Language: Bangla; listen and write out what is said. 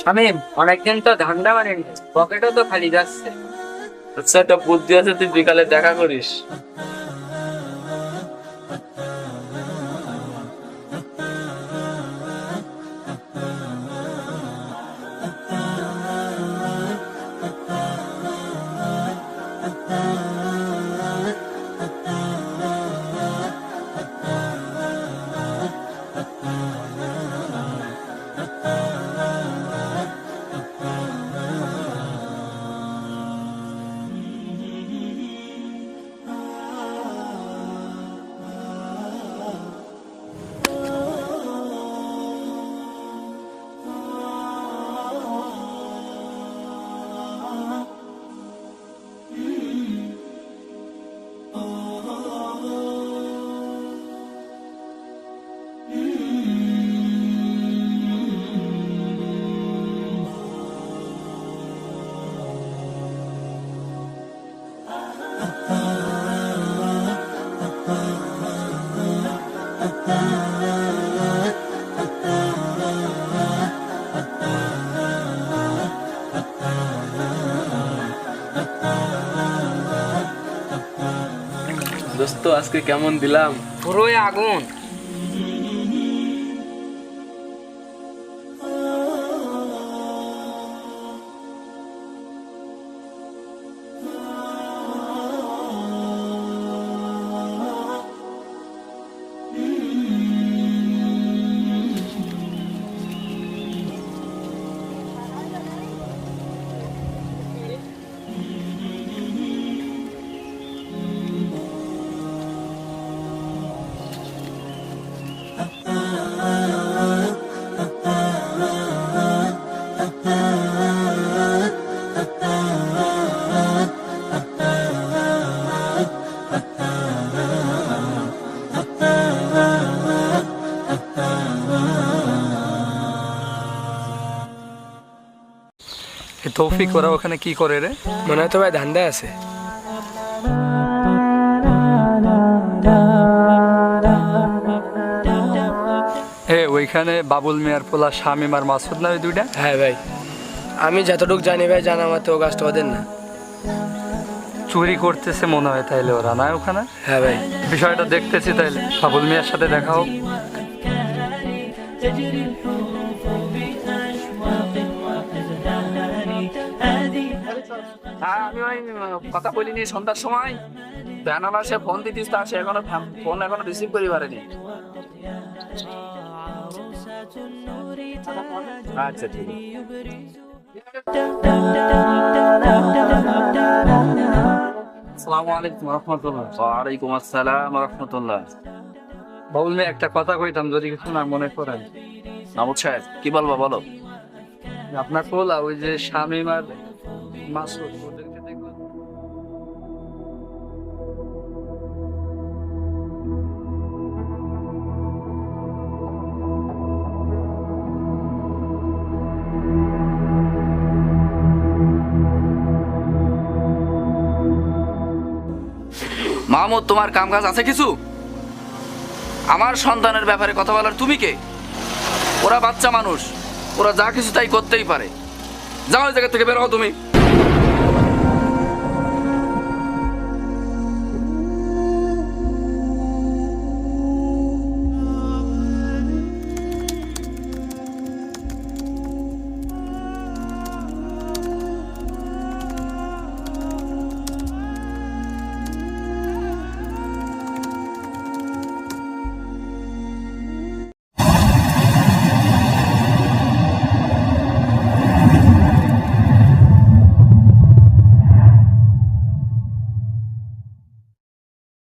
শামীম, অনেকদিন তো ধান্দা বানিনি, পকেটও তো খালি যাচ্ছে। আচ্ছা, একটা বুদ্ধি আছে, তুই বিকালে দেখা করিস। দোস্ত, আজকে কেমন দিলাম? পুরোই আগুন। তৌফিক ওরা ওখানে কি করে রে? মনে হয় তো ভাই ধান্দা আছে। ওইখানে বাবুল মিয়ার পোলা শামীম আর মাসুদ না, ওই দুইটা? হ্যাঁ ভাই, আমি যতটুকু জানি ভাই, জানা মতো ও কাজটা ওদের না। চুরি করতেছে মনে হয় তাইলে ওরা, না ওখানে? হ্যাঁ ভাই, বিষয়টা দেখতেছি, তাইলে বাবুল মিয়ার সাথে দেখা হোক। আমি ওই কথা বলিনি সন্ধ্যার সময়, বেনারসে ফোন দিতিস, তা সে এখনো ফোন রিসিভ করি পারেনি। আচ্ছা, ঠিক আছে। আসসালামু আলাইকুম রহমতুল্লাহ। ওয়ালাইকুম আসসালাম রহমতুল্লাহ। বাবুল মিয়া, একটা কথা কইতাম, যদি কিছু না মনে করেন। নামুদ সাহেব, কি বলবো বলো। আপনার পোলা ওই যে শামীম আর মাসুদ, ওদেরকে দেখলাম। মাহমুদ, তোমার কাম কাজ আছে কিছু? আমার সন্তানের ব্যাপারে কথা বলার তুমি কে? ওরা বাচ্চা মানুষ, ওরা যা কিছু তাই করতেই পারে। যাও, এই জায়গা থেকে বের হও তুমি।